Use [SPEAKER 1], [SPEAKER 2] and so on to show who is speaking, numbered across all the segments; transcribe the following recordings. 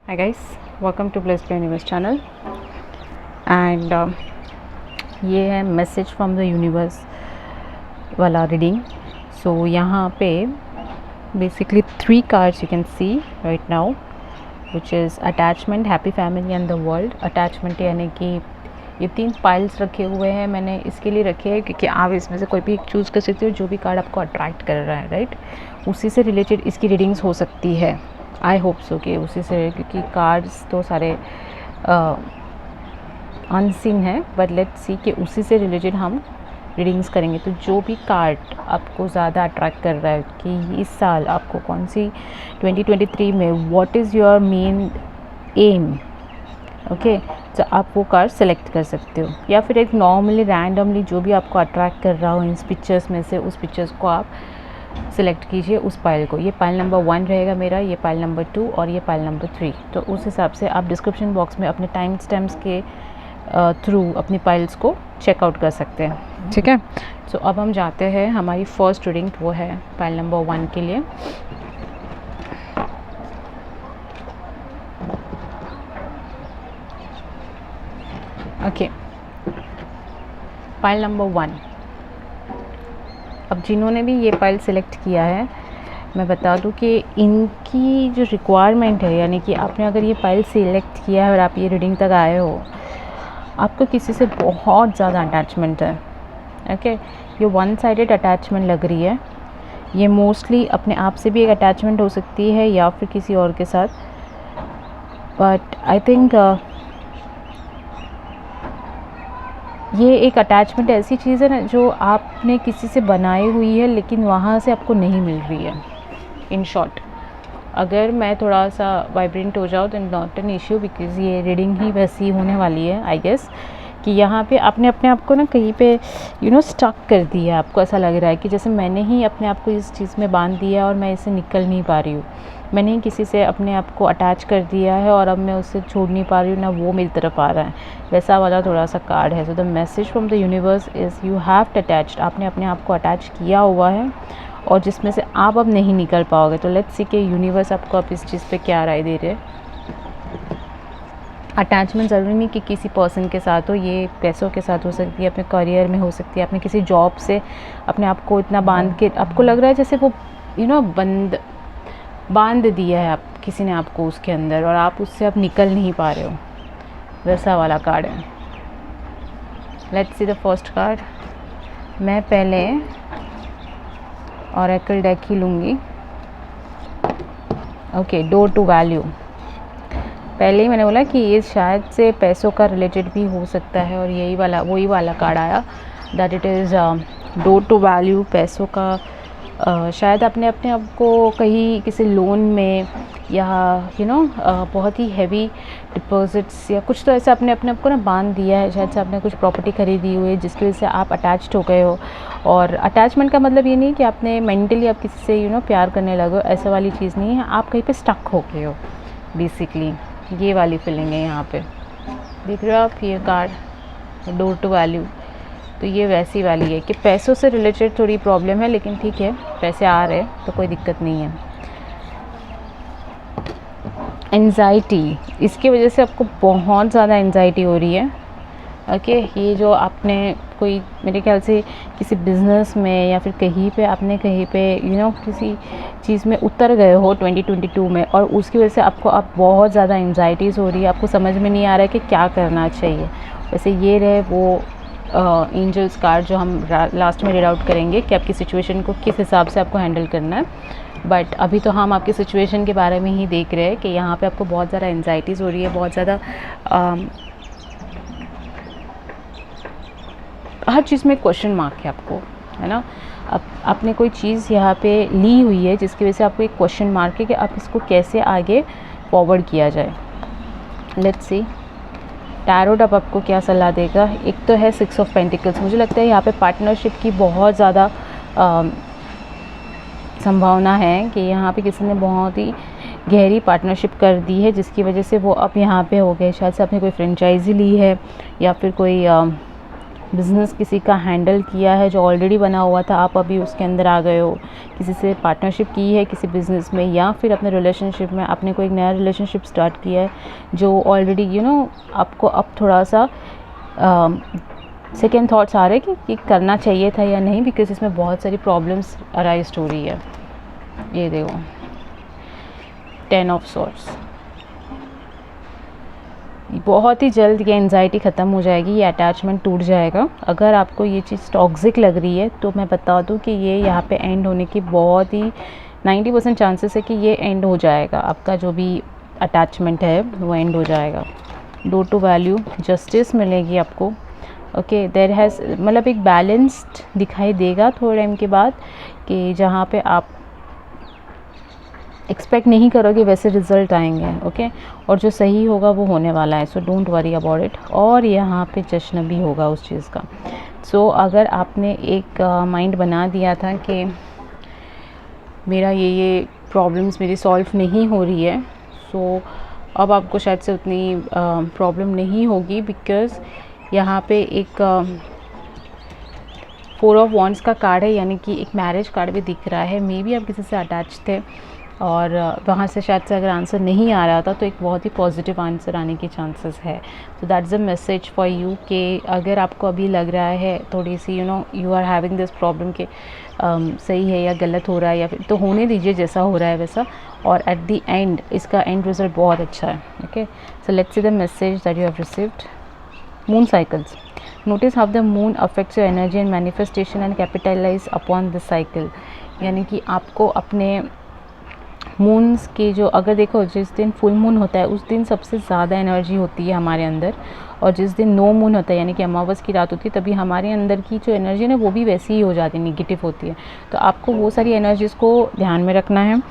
[SPEAKER 1] Hi guys, welcome to Blessed by Universe channel and ये है message from the universe वाला reading. सो यहाँ पे basically 3 cards you can see right now which is attachment, happy family and the world. Attachment यानी कि ये 3 piles रखे हुए हैं। मैंने इसके लिए रखे हैं क्योंकि आप इसमें से कोई भी एक चूज़ कर सकते हो जो भी कार्ड आपको अट्रैक्ट कर रहा है, राइट? उसी से रिलेटेड इसकी रीडिंग्स हो सकती है। आई होप सो कि उसी से, क्योंकि कार्ड्स तो सारे अनसीन है, बट लेट्स सी कि उसी से रिलेटेड हम रीडिंग्स करेंगे। तो जो भी कार्ड आपको ज़्यादा अट्रैक्ट कर रहा है कि इस साल आपको कौन सी 2023 में what is your main M, okay, तो आप वो कार्ड सेलेक्ट कर सकते हो या फिर एक नॉर्मली रैंडमली जो भी आपको अट्रैक्ट कर रहा हो इन पिक्चर्स में से उस पिक्चर्स को आप सिलेक्ट कीजिए उस पाइल को। ये पाइल नंबर 1 रहेगा मेरा, ये पाइल नंबर 2 और ये पाइल नंबर 3। तो उस हिसाब से आप डिस्क्रिप्शन बॉक्स में अपने टाइम स्टैम्प्स के थ्रू अपनी पाइल्स को चेकआउट कर सकते हैं, ठीक है? सो अब हम जाते हैं हमारी फर्स्ट रीडिंग, वो है पाइल नंबर 1 के लिए। Okay, pile number 1। अब जिन्होंने भी ये पाइल सिलेक्ट किया है, मैं बता दूं कि इनकी जो रिक्वायरमेंट है, यानी कि आपने अगर ये पाइल सिलेक्ट किया है और आप ये रीडिंग तक आए हो, आपको किसी से बहुत ज़्यादा अटैचमेंट है, ओके? ये वन साइडेड अटैचमेंट लग रही है। ये मोस्टली अपने आप से भी एक अटैचमेंट हो सकती है या फिर किसी और के साथ, बट आई थिंक ये एक अटैचमेंट ऐसी चीज़ है ना जो आपने किसी से बनाई हुई है लेकिन वहाँ से आपको नहीं मिल रही है। इन शॉर्ट, अगर मैं थोड़ा सा वाइब्रेंट हो जाऊँ तो नॉट एन इश्यू, बिकॉज़ ये रीडिंग ही वैसी होने वाली है आई गेस, कि यहाँ पे आपने अपने आप को ना कहीं पे स्टक कर दिया है। आपको ऐसा लग रहा है कि जैसे मैंने ही अपने आप को इस चीज़ में बांध दिया और मैं इससे निकल नहीं पा रही हूँ। मैंने ही किसी से अपने आप को अटैच कर दिया है और अब मैं उससे छोड़ नहीं पा रही हूँ, ना वो मेरी तरफ आ रहा है। वैसा वाला थोड़ा सा कार्ड है। So the message from the universe is you have attached. आपने अपने आप को अटैच किया हुआ है और जिसमें से आप अब नहीं निकल पाओगे। तो लेट्स सी कि यूनिवर्स आपको अब इस चीज़ पे क्या राय दे रहे हैं। अटैचमेंट ज़रूरी नहीं कि किसी पर्सन के साथ हो, ये पैसों के साथ हो सकती है, अपने करियर में हो सकती है, अपने किसी जॉब से अपने आप को इतना बांध के आपको लग रहा है जैसे वो बांध दिया है आप किसी ने आपको उसके अंदर और आप उससे अब निकल नहीं पा रहे हो। वैसा वाला कार्ड है। Let's see the first card. मैं पहले ऑरेकल डेक ही लूँगी। Okay, door to value. पहले ही मैंने बोला कि ये शायद से पैसों का रिलेटेड भी हो सकता है और वही वाला कार्ड आया, that it is door to value. पैसों का शायद आपने अपने आप को कहीं किसी लोन में या बहुत ही हैवी डिपॉजिट्स या कुछ तो ऐसे अपने आप को ना बांध दिया है। शायद से आपने कुछ प्रॉपर्टी खरीदी हुई है जिसकी वजह से आप अटैच्ड हो गए हो। और अटैचमेंट का मतलब ये नहीं कि आपने मेंटली आप किसी से प्यार करने लगे हो, ऐसा वाली चीज़ नहीं है। आप कहीं पे स्टक हो गए हो बेसिकली, ये वाली फीलिंग है यहाँ पे। देख रहे हो आप ये कार्ड डोर टू वैल्यू, तो ये वैसी वाली है कि पैसों से रिलेटेड थोड़ी प्रॉब्लम है, लेकिन ठीक है, पैसे आ रहे तो कोई दिक्कत नहीं है। एंजाइटी, इसकी वजह से आपको बहुत ज़्यादा एंजाइटी हो रही है, ओके? ये जो आपने कोई मेरे ख्याल से किसी बिज़नेस में या फिर कहीं पे आपने कहीं पे किसी चीज़ में उतर गए हो 2022 में, और उसकी वजह से आपको अब बहुत ज़्यादा एंजाइटीज़ हो रही है। आपको समझ में नहीं आ रहा है कि क्या करना चाहिए। वैसे ये रहे वो एंजल्स कार्ड जो हम लास्ट में रीड आउट करेंगे कि आपकी सिचुएशन को किस हिसाब से आपको हैंडल करना है। बट अभी तो हम आपकी सिचुएशन के बारे में ही देख रहे हैं कि यहाँ पे आपको बहुत ज़्यादा एंजाइटीज़ हो रही है, बहुत ज़्यादा हर चीज़ में क्वेश्चन मार्क है आपको, है ना? आपने कोई चीज़ यहाँ पे ली हुई है जिसकी वजह से आपको एक क्वेश्चन मार्क है कि आप इसको कैसे आगे फॉरवर्ड किया जाए। लेट्स सी टैरोट अब आपको क्या सलाह देगा। एक तो है 6 ऑफ पेंटिकल्स। मुझे लगता है यहाँ पे पार्टनरशिप की बहुत ज़्यादा संभावना है कि यहाँ पे किसी ने बहुत ही गहरी पार्टनरशिप कर दी है जिसकी वजह से वो अब यहाँ पे हो गए। शायद से आपने कोई फ्रेंचाइजी ली है या फिर कोई बिज़नेस किसी का हैंडल किया है जो ऑलरेडी बना हुआ था, आप अभी उसके अंदर आ गए हो, किसी से पार्टनरशिप की है किसी बिज़नेस में, या फिर अपने रिलेशनशिप में आपने कोई एक नया रिलेशनशिप स्टार्ट किया है जो ऑलरेडी आपको अब थोड़ा सा सेकेंड थॉट्स आ रहे हैं कि करना चाहिए था या नहीं, बिकॉज इसमें बहुत सारी प्रॉब्लम्स अराइज हो रही है। ये देखो 10 ऑफ सॉर्ड्स, बहुत ही जल्द ये एंजाइटी ख़त्म हो जाएगी, ये अटैचमेंट टूट जाएगा। अगर आपको ये चीज़ टॉक्सिक लग रही है तो मैं बता दूं कि ये यहाँ पे एंड होने की बहुत ही 90% चांसेस है कि ये एंड हो जाएगा, आपका जो भी अटैचमेंट है वो एंड हो जाएगा। डो टू वैल्यू, जस्टिस मिलेगी आपको। ओके, देयर हैज़ मतलब एक बैलेंस्ड दिखाई देगा थोड़े टाइम के बाद, कि जहाँ पे आप एक्सपेक्ट नहीं करोगे वैसे रिज़ल्ट आएंगे। ओके, और जो सही होगा वो होने वाला है, so don't worry about it. और यहाँ पे जश्न भी होगा उस चीज़ का। सो अगर आपने एक माइंड बना दिया था कि मेरा ये प्रॉब्लम्स मेरी सॉल्व नहीं हो रही है, सो अब आपको शायद से उतनी प्रॉब्लम नहीं होगी, बिकॉज़ यहाँ पे एक 4 ऑफ वॉन्ड्स का कार्ड है, यानी कि एक मैरिज कार्ड भी दिख रहा है। मे बी आप किसी से अटैच थे और वहाँ से शायद से अगर आंसर नहीं आ रहा था तो एक बहुत ही पॉजिटिव आंसर आने की चांसेस है। तो that's a message for you कि अगर आपको अभी लग रहा है थोड़ी सी you are having this problem कि सही है या गलत हो रहा है, या फिर तो होने दीजिए जैसा हो रहा है वैसा, और एट द एंड इसका एंड रिजल्ट बहुत अच्छा है। Okay, so let's see the message that you have received. Moon cycles, notice how the moon affects your energy and manifestation and capitalize upon the cycle. यानी कि आपको अपने moons के जो, अगर देखो जिस दिन फुल मून होता है उस दिन सबसे ज़्यादा एनर्जी होती है हमारे अंदर, और जिस दिन नो मून होता है यानी कि अमावस की रात होती है तभी हमारे अंदर की जो एनर्जी है ना वो भी वैसी ही हो जाती है, निगेटिव होती है। तो आपको वो सारी एनर्जीज़ को ध्यान में रखना है,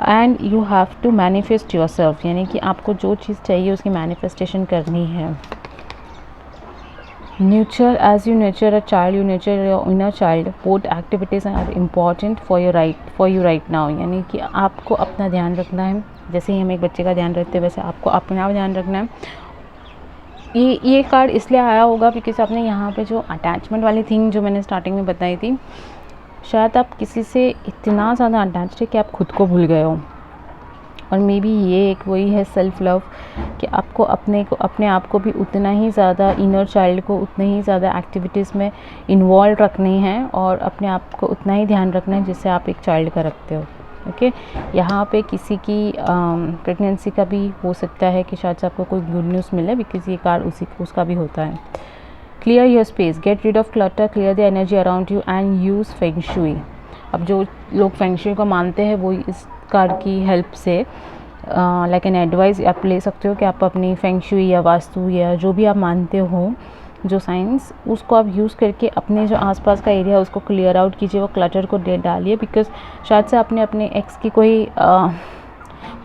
[SPEAKER 1] and you have to manifest yourself, यानी कि आपको जो चीज़ चाहिए उसकी मैनिफेस्टेशन करनी है। Nurture, as you nurture a child, you nurture your inner child. Both activities are important for you right now. यानी कि आपको अपना ध्यान रखना है, जैसे ही हम एक बच्चे का ध्यान रखते हैं वैसे आपको अपना ध्यान रखना है। ये कार्ड इसलिए आया होगा बिकॉज आपने यहाँ पे जो अटैचमेंट वाली थिंग जो मैंने स्टार्टिंग में बताई थी, शायद आप किसी से इतना ज़्यादा अटैच्ड है कि आप खुद को भूल गए हो। और मे बी ये एक वही है सेल्फ़ लव, कि आपको अपने आप को भी उतना ही ज़्यादा, इनर चाइल्ड को उतने ही ज़्यादा एक्टिविटीज़ में इन्वॉल्व रखनी है, और अपने आप को उतना ही ध्यान रखना है जिससे आप एक चाइल्ड का रखते हो। ओके, यहाँ पे किसी की प्रेगनेंसी का भी हो सकता है कि शायद से आपको कोई गुड न्यूज़ मिले, बिकॉज ये कार्ड उसका भी होता है। Clear your space, get rid of clutter, clear the energy around you and use feng shui. अब जो लोग फेंग शुई को मानते हैं वो इस कार्ड की हेल्प से लाइक एन एडवाइस आप ले सकते हो कि आप अपनी फेंग शुई या वास्तु या जो भी आप मानते हो, जो साइंस, उसको आप यूज़ करके अपने जो आसपास का एरिया है उसको क्लियर आउट कीजिए, वो क्लटर को डालिए। बिकॉज शायद से आपने अपने एक्स की कोई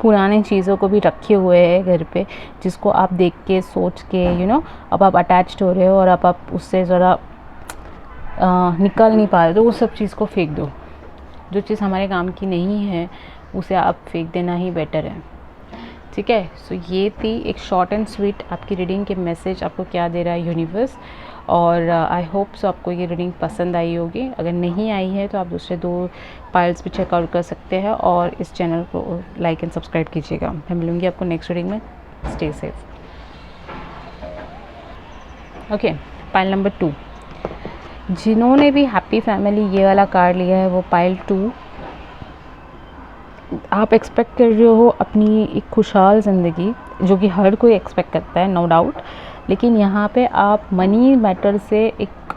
[SPEAKER 1] पुराने चीज़ों को भी रखे हुए हैं घर पे, जिसको आप देख के सोच के अब आप अटैच्ड हो रहे हो और अब आप उससे ज़रा निकल नहीं पा रहे, तो वो सब चीज़ को फेंक दो। जो चीज़ हमारे काम की नहीं है उसे आप फेंक देना ही बेटर है। ठीक है, सो ये थी एक शॉर्ट एंड स्वीट आपकी रीडिंग के मैसेज आपको क्या दे रहा है यूनिवर्स, और आई होप सो आपको ये रीडिंग पसंद आई होगी। अगर नहीं आई है तो आप दूसरे 2 पाइल्स भी चेकआउट कर सकते हैं, और इस चैनल को लाइक एंड सब्सक्राइब कीजिएगा। मैं मिलूँगी आपको नेक्स्ट रीडिंग में। Stay safe. Okay, pile number 2, जिन्होंने भी हैप्पी फैमिली ये वाला कार्ड लिया है वो पाइल 2, आप एक्सपेक्ट कर रहे हो अपनी एक खुशहाल ज़िंदगी, जो कि हर कोई एक्सपेक्ट करता है, नो डाउट। लेकिन यहाँ पे आप मनी मैटर से एक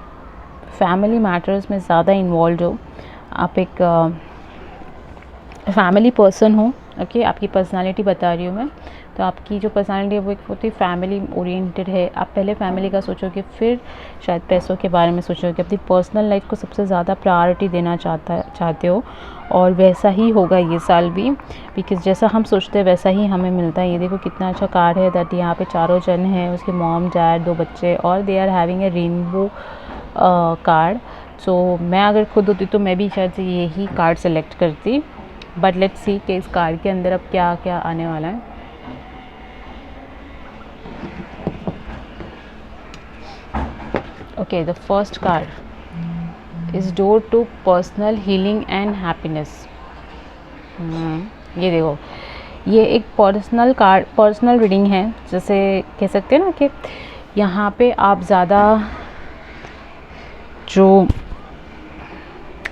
[SPEAKER 1] फैमिली मैटर्स में ज़्यादा इन्वॉल्व हो। आप एक फैमिली पर्सन हो। ओके, आपकी पर्सनालिटी बता रही हूँ मैं, तो आपकी जो पर्सनालिटी है वो एक बहुत ही फैमिली ओरिएंटेड है। आप पहले फैमिली का सोचोगे, फिर शायद पैसों के बारे में सोचोगे, अपनी पर्सनल लाइफ को सबसे ज़्यादा प्रायोरिटी देना चाहते हो, और वैसा ही होगा ये साल भी, बिकॉज़ जैसा हम सोचते हैं वैसा ही हमें मिलता है। ये देखो कितना अच्छा कार्ड है, दैट यहाँ पे 4 जन हैं, उसके मॉम डैड 2 बच्चे, और they are having a rainbow card. So मैं अगर खुद होती तो मैं भी शायद से यही कार्ड सेलेक्ट करती, बट लेट्स सी कि इस कार्ड के अंदर अब क्या क्या आने वाला है। Okay, the first card is door to personal healing and happiness. ये देखो, ये एक पर्सनल रीडिंग है, जैसे कह सकते हैं ना कि यहाँ पे आप ज़्यादा जो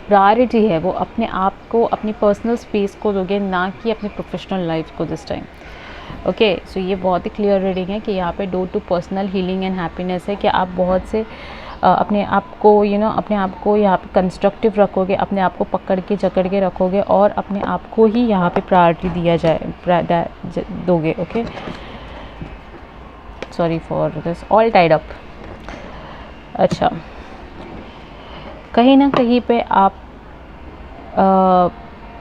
[SPEAKER 1] प्रायोरिटी है वो अपने आप को, अपनी पर्सनल स्पेस को दोगे, ना कि अपनी प्रोफेशनल लाइफ को दिस टाइम। ओके, सो ये बहुत ही क्लियर रीडिंग है कि यहाँ पे door to personal healing and happiness है कि आप बहुत से अपने आप को अपने आप को यहाँ पे कंस्ट्रक्टिव रखोगे, अपने आप को पकड़ के जकड़ के रखोगे और अपने आप को ही यहाँ पे प्रायोरिटी दोगे। Okay, sorry for this, all tied up. अच्छा, कहीं ना कहीं पे आप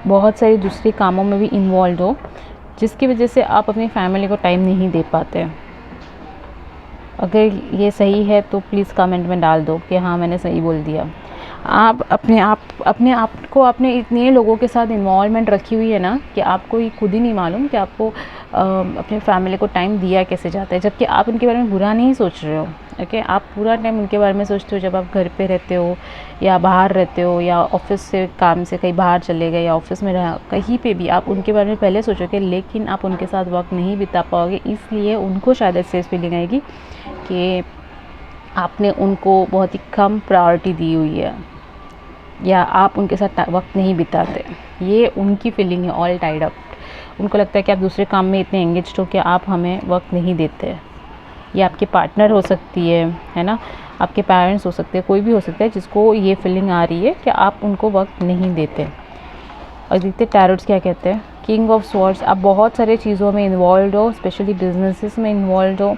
[SPEAKER 1] बहुत सारी दूसरी कामों में भी इन्वॉल्व हो, जिसकी वजह से आप अपनी फैमिली को टाइम नहीं दे पाते। अगर ये सही है तो प्लीज़ कमेंट में डाल दो कि हाँ मैंने सही बोल दिया। आप अपने आप को अपने इतने लोगों के साथ इन्वॉल्वमेंट रखी हुई है ना कि आपको ये खुद ही नहीं मालूम कि आपको अपने फैमिली को टाइम दिया कैसे जाता है, जबकि आप उनके बारे में बुरा नहीं सोच रहे हो। ओके, आप पूरा टाइम उनके बारे में सोचते हो जब आप घर पे रहते हो या बाहर रहते हो या ऑफिस से काम से कहीं बाहर चले गए या ऑफिस में रहा, कहीं पे भी आप उनके बारे में पहले सोचोगे, लेकिन आप उनके साथ वक्त नहीं बिता पाओगे। इसलिए उनको शायद ऐसे फीलिंग आएगी कि आपने उनको बहुत ही कम प्रायोरिटी दी हुई है या आप उनके साथ वक्त नहीं बिताते। ये उनकी फीलिंग है, ऑल टाइड अप। उनको लगता है कि आप दूसरे काम में इतने एंगेज्ड हो कि आप हमें वक्त नहीं देते। ये आपके पार्टनर हो सकती है ना, आपके पेरेंट्स हो सकते हैं, कोई भी हो सकता है जिसको ये फीलिंग आ रही है कि आप उनको वक्त नहीं देते। और देखते टैरोट्स क्या कहते हैं, किंग ऑफ स्वॉर्ड्स। आप बहुत सारे चीज़ों में इन्वॉल्व हो, स्पेशली बिजनेसेस में इन्वॉल्व हो,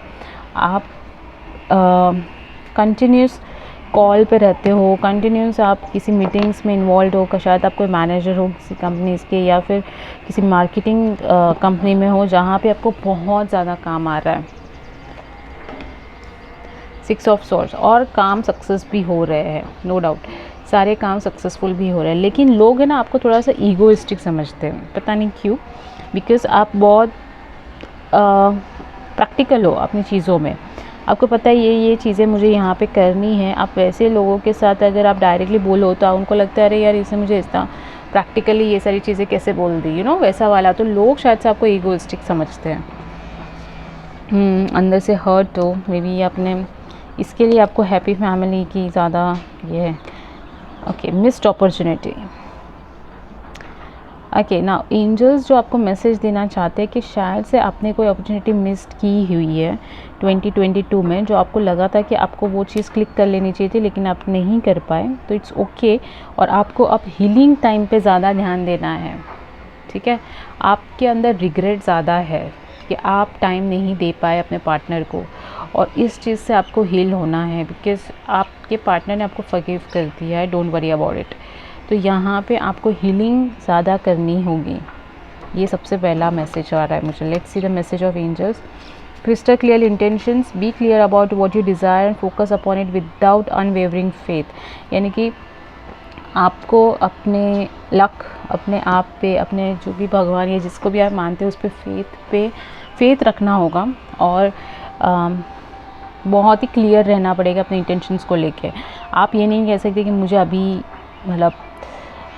[SPEAKER 1] आप कंटिन्यूस कॉल पे रहते हो, कंटिन्यूस आप किसी मीटिंग्स में इन्वॉल्व हो, शायद आप कोई मैनेजर हो किसी कंपनीज़ के या फिर किसी मार्केटिंग कंपनी में हो जहाँ पे आपको बहुत ज़्यादा काम आ रहा है। 6 ऑफ स्वॉर्ड्स, और काम सक्सेस भी हो रहे हैं, नो डाउट सारे काम सक्सेसफुल भी हो रहे हैं, लेकिन लोग है ना आपको थोड़ा सा ईगोइस्टिक समझते हैं, पता नहीं क्यों। बिकॉज आप बहुत प्रैक्टिकल हो अपनी चीज़ों में, आपको पता है ये चीज़ें मुझे यहाँ पे करनी है। आप वैसे लोगों के साथ अगर आप डायरेक्टली बोलो तो उनको लगता है अरे यार इसने मुझे इतना प्रैक्टिकली ये सारी चीज़ें कैसे बोल दी, वैसा वाला। तो लोग शायद से आपको ईगोइस्टिक समझते हैं, अंदर से हर्ट हो मे बी अपने, इसके लिए आपको हैप्पी फैमिली की ज़्यादा ये है। Okay, missed opportunity. ओके, ना एंजल्स जो आपको मैसेज देना चाहते हैं कि शायद से आपने कोई अपॉर्चुनिटी मिस्ड की हुई है 2022 में, जो आपको लगा था कि आपको वो चीज़ क्लिक कर लेनी चाहिए थी लेकिन आप नहीं कर पाए, तो इट्स ओके। और आपको अब हीलिंग टाइम पे ज़्यादा ध्यान देना है, ठीक है। आपके अंदर रिग्रेट ज़्यादा है कि आप टाइम नहीं दे पाए अपने पार्टनर को, और इस चीज़ से आपको हील होना है बिकॉज़ आपके पार्टनर ने आपको फॉरगिव कर दिया है, डोंट वरी अबाउट इट। तो यहाँ पे आपको हीलिंग ज़्यादा करनी होगी, ये सबसे पहला मैसेज आ रहा है मुझे। Let's see the message of angels. Crystal clear intentions, be clear about what you desire and focus upon it without unwavering faith. यानी कि आपको अपने लक, अपने आप पे, अपने जो भी भगवान या जिसको भी आप मानते हो उस पे फेथ रखना होगा, और बहुत ही क्लियर रहना पड़ेगा अपने इंटेंशंस को लेके। आप ये नहीं कह सकते कि मुझे अभी मतलब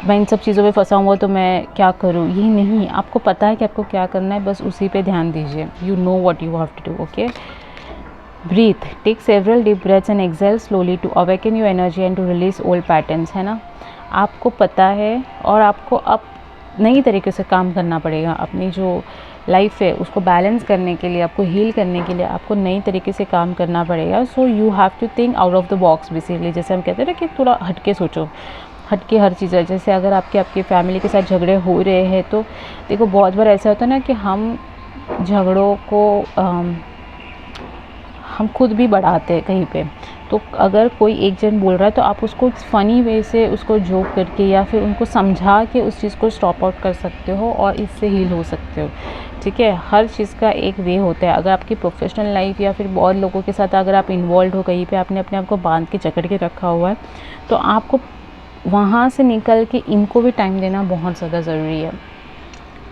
[SPEAKER 1] मैं इन सब चीज़ों में फंसा हुआ तो मैं क्या करूँ, ये नहीं। आपको पता है कि आपको क्या करना है, बस उसी पे ध्यान दीजिए। You know what you have to do. Okay, breathe, take several deep breaths and exhale slowly to awaken your energy and to release old patterns, है ना। आपको पता है और आपको अब नई तरीके से काम करना पड़ेगा। अपनी जो लाइफ है उसको बैलेंस करने के लिए, आपको हील करने के लिए आपको नई तरीके से काम करना पड़ेगा। So you have to think out of the box basically. जैसे हम कहते हैं ना कि थोड़ा हटके सोचो, हटके हर चीज़ है। जैसे अगर आपके फैमिली के साथ झगड़े हो रहे हैं तो देखो बहुत बार ऐसा होता है ना कि हम झगड़ों को हम खुद भी बढ़ाते हैं कहीं पे। तो अगर कोई एक जन बोल रहा है तो आप उसको फ़नी वे से उसको जोक करके या फिर उनको समझा के उस चीज़ को स्टॉप आउट कर सकते हो और इससे हील हो सकते हो, ठीक है। हर चीज़ का एक वे होता है। अगर आपकी प्रोफेशनल लाइफ या फिर बहुत लोगों के साथ अगर आप इन्वॉल्व हो, कहीं पे आपने अपने आप को बांध के जकड़ के रखा हुआ है, तो आपको वहाँ से निकल के इनको भी टाइम देना बहुत ज़्यादा ज़रूरी है।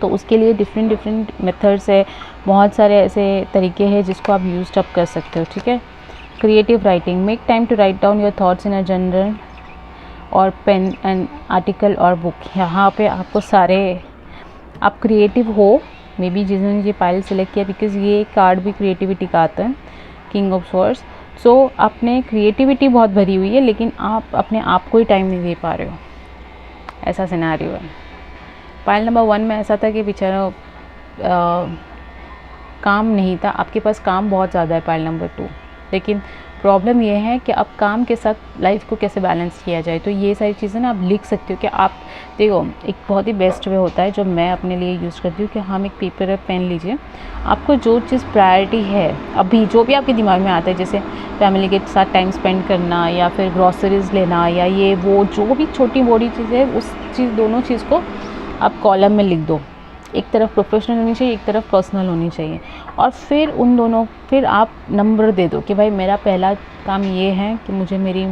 [SPEAKER 1] तो उसके लिए डिफरेंट मेथड्स है, बहुत सारे ऐसे तरीके हैं जिसको आप यूज़ अप कर सकते हो, ठीक है। Creative writing, make time to write down your thoughts in a journal और पेन एंड आर्टिकल और बुक। यहाँ पे आपको सारे, आप क्रिएटिव हो, मे बी जिन्होंने ये पाइल सेलेक्ट किया, बिकॉज ये कार्ड भी क्रिएटिविटी का आता है, किंग ऑफ स्वॉर्ड्स। सो आपने क्रिएटिविटी बहुत भरी हुई है, लेकिन आप अपने आप को ही टाइम नहीं दे पा रहे हो, ऐसा सिनेरियो है। पाइल नंबर 1 में ऐसा था कि बेचारा काम नहीं था, आपके पास काम बहुत ज़्यादा है पाइल नंबर 2, लेकिन प्रॉब्लम ये है कि अब काम के साथ लाइफ को कैसे बैलेंस किया जाए। तो ये सारी चीज़ें ना आप लिख सकते हो कि आप देखो, एक बहुत ही बेस्ट वे होता है जो मैं अपने लिए यूज़ करती हूँ कि हम एक पेपर और पेन लीजिए, आपको जो चीज़ प्रायोरिटी है अभी, जो भी आपके दिमाग में आता है, जैसे फैमिली के साथ टाइम स्पेंड करना या फिर ग्रॉसरीज लेना या ये वो जो भी छोटी मोटी चीज़ है, उस चीज़, दोनों चीज़ को आप कॉलम में लिख दो। एक तरफ प्रोफेशनल होनी चाहिए, एक तरफ पर्सनल होनी चाहिए, और फिर उन दोनों, फिर आप नंबर दे दो कि भाई मेरा पहला काम ये है कि मुझे मेरी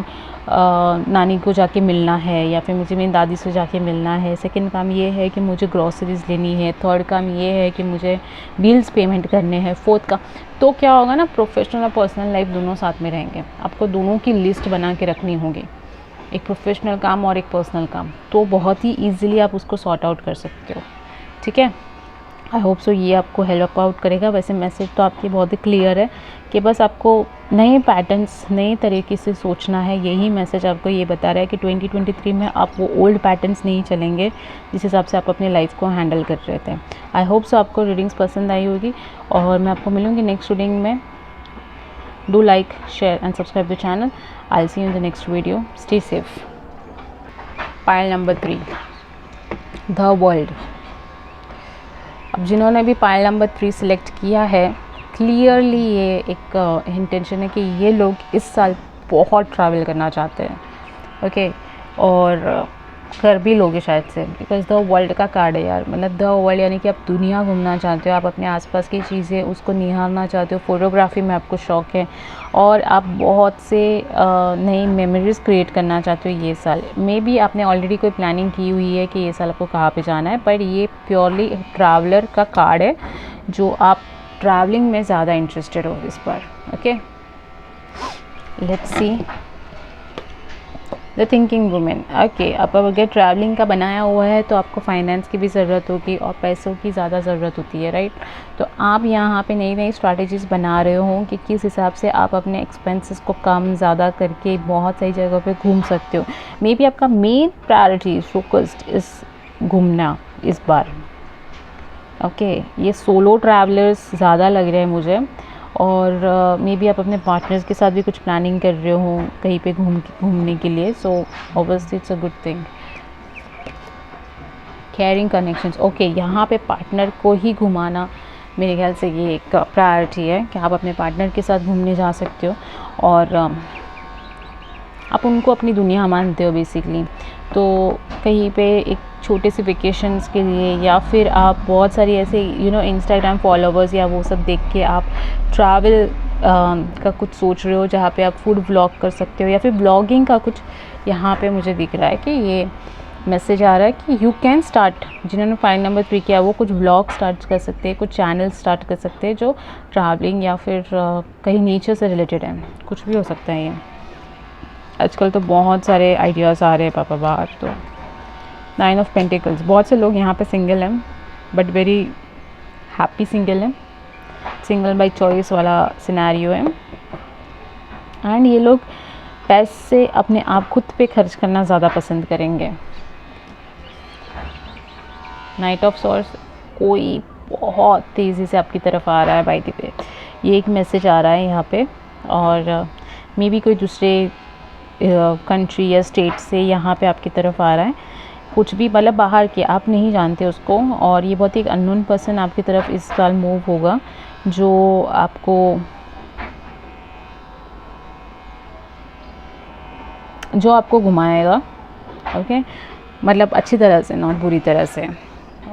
[SPEAKER 1] नानी को जाके मिलना है, या फिर मुझे मेरी दादी से जाके मिलना है। सेकंड काम ये है कि मुझे ग्रॉसरीज लेनी है। थर्ड काम ये है कि मुझे बिल्स पेमेंट करने हैं। फोर्थ का, तो क्या होगा ना, प्रोफेशनल और पर्सनल लाइफ दोनों साथ में रहेंगे। आपको दोनों की लिस्ट बना के रखनी होगी, एक प्रोफेशनल काम और एक पर्सनल काम, तो बहुत ही ईजिली आप उसको सॉर्ट आउट कर सकते हो। ठीक है, आई होप सो ये आपको हेल्प आउट करेगा। वैसे मैसेज तो आपकी बहुत ही क्लियर है कि बस आपको नए पैटर्न्स, नए तरीके से सोचना है। यही मैसेज आपको ये बता रहा है कि 2023 में आप वो ओल्ड पैटर्न्स नहीं चलेंगे जिस हिसाब से आप अपने लाइफ को हैंडल कर रहे थे। आई होप सो आपको रीडिंग्स पसंद आई होगी, और मैं आपको मिलूँगी नेक्स्ट रीडिंग में। Do like, share and subscribe the channel. I will see you in the next video. Stay safe. Pile number 3, the world. अब जिन्होंने भी पाइल नंबर 3 सिलेक्ट किया है, क्लियरली ये एक इंटेंशन है कि ये लोग इस साल बहुत ट्रैवल करना चाहते हैं। ओके, और कर भी लोगे शायद से, बिकॉज द वर्ल्ड का कार्ड है यार। मतलब द वर्ल्ड यानी कि आप दुनिया घूमना चाहते हो, आप अपने आसपास की चीज़ें उसको निहारना चाहते हो। फोटोग्राफी में आपको शौक़ है, और आप बहुत से नई मेमोरीज क्रिएट करना चाहते हो ये साल। मे बी आपने ऑलरेडी कोई प्लानिंग की हुई है कि ये साल आपको कहाँ पे जाना है, पर ये प्योरली ट्रैवलर का कार्ड है, जो आप ट्रैवलिंग में ज़्यादा इंटरेस्टेड हो इस बार। Okay, let's see the thinking women. Okay, अब अगर ट्रैवलिंग का बनाया हुआ है तो आपको फाइनेंस की भी ज़रूरत होगी और पैसों की ज़्यादा ज़रूरत होती है, राइट। तो आप यहाँ पे नई नई स्ट्रैटेजीज़ बना रहे हो कि किस हिसाब से आप अपने एक्सपेंसेस को कम ज़्यादा करके बहुत सारी जगह पे घूम सकते हो। मे बी आपका मेन प्रायोरिटी फोकस्ड इस घूमना इस बार। ओके, ये सोलो ट्रैवलर्स ज़्यादा लग रहे हैं मुझे, और मे बी आप अपने पार्टनर्स के साथ भी कुछ प्लानिंग कर रहे हो कहीं पे घूमने के लिए। So obviously it's a good thing. Caring connections. Okay, यहाँ पे पार्टनर को ही घुमाना मेरे ख्याल से ये एक प्रायोरिटी है कि आप अपने पार्टनर के साथ घूमने जा सकते हो, और आप उनको अपनी दुनिया मानते हो बेसिकली। तो कहीं पे एक छोटे से वेकेशंस के लिए, या फिर आप बहुत सारी ऐसे इंस्टाग्राम फॉलोवर्स या वो सब देख के आप ट्रैवल का कुछ सोच रहे हो, जहाँ पे आप फूड व्लॉग कर सकते हो, या फिर ब्लॉगिंग का कुछ यहाँ पे मुझे दिख रहा है कि ये मैसेज आ रहा है कि यू कैन स्टार्ट। जिन्होंने पाइल नंबर 3 किया वो कुछ व्लॉग स्टार्ट कर सकते हैं, कुछ चैनल स्टार्ट कर सकते हैं जो ट्रैवलिंग या फिर कहीं नेचर से रिलेटेड है। कुछ भी हो सकता है ये। आजकल तो बहुत सारे आइडियाज़ आ रहे हैं पापा बाहर। तो 9 ऑफ पेंटिकल्स, बहुत से लोग यहाँ पे सिंगल हैं, बट वेरी हैप्पी सिंगल हैं, सिंगल बाय चॉइस वाला सिनेरियो है। एंड ये लोग पैसे अपने आप खुद पे खर्च करना ज़्यादा पसंद करेंगे। नाइट ऑफ सॉर्ड्स, कोई बहुत तेज़ी से आपकी तरफ आ रहा है बाय द वे, ये एक मैसेज आ रहा है यहाँ पे। और मे बी कोई दूसरे कंट्री या स्टेट से यहाँ पे आपकी तरफ आ रहा है, कुछ भी मतलब बाहर के, आप नहीं जानते उसको। और ये बहुत ही एक अननोन पर्सन आपकी तरफ इस साल मूव होगा, जो आपको घुमाएगा। ओके, मतलब अच्छी तरह से, नॉट बुरी तरह से।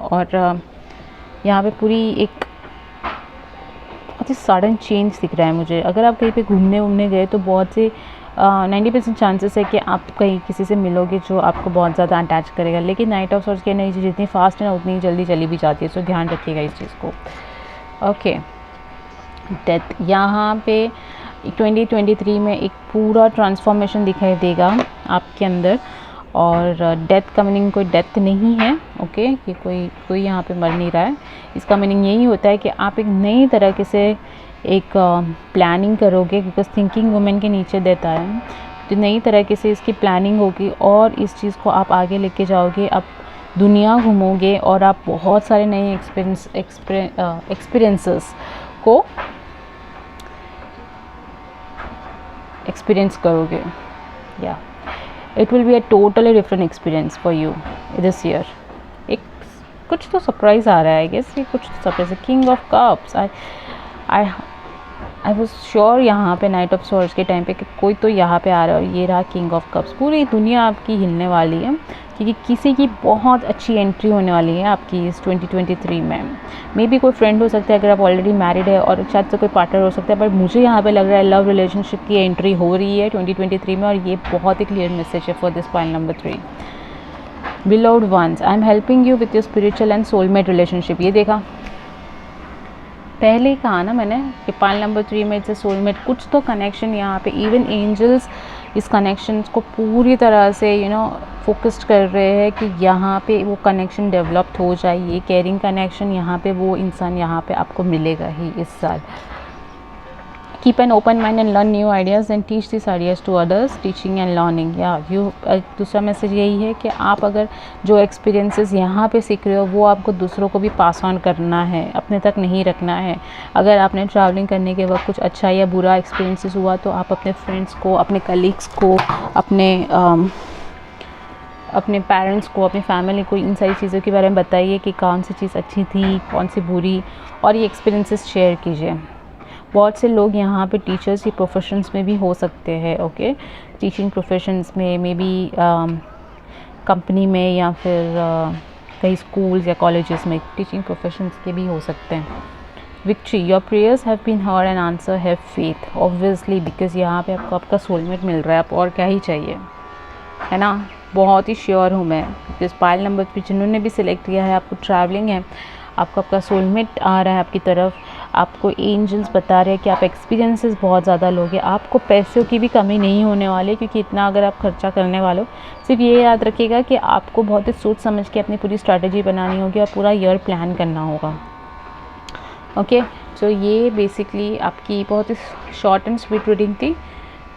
[SPEAKER 1] और यहाँ पे पूरी एक बहुत ही सडन चेंज दिख रहा है मुझे। अगर आप कहीं पे घूमने गए तो बहुत से 90% चांसेस है कि आप कहीं किसी से मिलोगे जो आपको बहुत ज़्यादा अटैच करेगा। लेकिन नाइट ऑफ सॉर्ड्स की एनर्जी जितनी फास्ट है ना, उतनी जल्दी चली भी जाती है। सो ध्यान रखिएगा इस चीज़ को। Okay, death. यहाँ पे
[SPEAKER 2] 2023 में एक पूरा ट्रांसफॉर्मेशन दिखाई देगा आपके अंदर। और डेथ का मीनिंग कोई डेथ नहीं है, ओके, कि कोई यहाँ पे मर नहीं रहा है। इसका मीनिंग यही होता है कि आप एक नई तरीके से एक प्लानिंग करोगे, बिकॉज थिंकिंग वुमेन के नीचे देता है, तो नई तरीके से इसकी प्लानिंग होगी और इस चीज़ को आप आगे लेके जाओगे। आप दुनिया घूमोगे और आप बहुत सारे नए एक्सपीरियंसेस को एक्सपीरियंस करोगे। या it will be a totally different experience for you this year. एक कुछ तो सरप्राइज आ रहा है, आई गेस ये कुछ तो सरप्राइज है। King of cups, I was sure यहाँ पे नाइट ऑफ सॉर्ड्स के टाइम पे कि कोई तो यहाँ पे आ रहा है, और ये रहा किंग ऑफ कप्स। पूरी दुनिया आपकी हिलने वाली है, क्योंकि किसी की बहुत अच्छी एंट्री होने वाली है आपकी इस 2023 में। मे बी कोई फ्रेंड हो सकता है अगर आप ऑलरेडी मैरिड है, और शायद से कोई पार्टनर हो सकता है, बट मुझे यहाँ पे लग रहा है लव रिलेशनशिप की एंट्री हो रही है 2023 में, और ये बहुत ही क्लियर मैसेज है for this pile number 3। Beloved ones, I am helping you with your spiritual and soulmate relationship. ये देखा पहले ही कहा ना मैंने कि पाइल नंबर 3 में इट्स सोलमेट, कुछ तो कनेक्शन यहाँ पे, इवन एंजल्स इस कनेक्शन को पूरी तरह से फोकस्ड कर रहे हैं कि यहाँ पे वो कनेक्शन डेवलप्ड हो जाए। ये केयरिंग कनेक्शन यहाँ पे वो इंसान यहाँ पे आपको मिलेगा ही इस साल। Keep an open mind and learn new ideas and teach this ideas to others. Teaching and learning, या दूसरा मैसेज यही है कि आप अगर जो एक्सपीरियंसेस यहाँ पे सीख रहे हो वो आपको दूसरों को भी पास ऑन करना है, अपने तक नहीं रखना है। अगर आपने ट्रैवलिंग करने के वक्त कुछ अच्छा या बुरा एक्सपीरियंसेस हुआ तो आप अपने फ्रेंड्स को, अपने कलीग्स को, अपने पेरेंट्स को, अपनी फैमिली को इन सारी चीज़ों के बारे में बताइए कि कौन सी चीज़ अच्छी थी, कौन सी बुरी, और ये एक्सपीरियंसेस शेयर कीजिए। बहुत से लोग यहाँ पे टीचर्स की प्रोफेशंस में भी हो सकते हैं, ओके, टीचिंग प्रोफेशंस में, मे बी कंपनी में, या फिर कई स्कूल्स या कॉलेजेस में टीचिंग प्रोफेशंस के भी हो सकते हैं। Victory, your prayers have been heard and answer, have faith, obviously, because यहाँ पे आपको आपका सोलमेट मिल रहा है, आप और क्या ही चाहिए, है ना। बहुत ही श्योर हूँ मैं, बिकॉज पाइल नंबर 3 जिन्होंने भी सिलेक्ट किया है, आपको ट्रैवलिंग है, आपको आपका सोलमेट आ रहा है आपकी तरफ, आपको एंजल्स बता रहे हैं कि आप एक्सपीरियंसेस बहुत ज़्यादा लोगे, आपको पैसों की भी कमी नहीं होने वाली, क्योंकि इतना अगर आप खर्चा करने वाले हो। सिर्फ ये याद रखिएगा कि आपको बहुत ही सोच समझ के अपनी पूरी स्ट्रैटेजी बनानी होगी और पूरा ईयर प्लान करना होगा, ओके। सो ये बेसिकली आपकी बहुत ही शॉर्ट एंड स्वीट रीडिंग थी,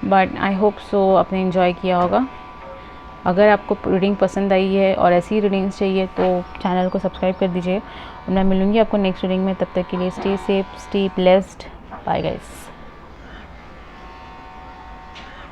[SPEAKER 2] बट आई होप सो आपने इन्जॉय किया होगा। अगर आपको रीडिंग पसंद आई है और ऐसी रीडिंग्स चाहिए तो चैनल को सब्सक्राइब कर दीजिए, और मैं मिलूँगी आपको नेक्स्ट रीडिंग में। तब तक के लिए stay safe, stay blessed, bye guys.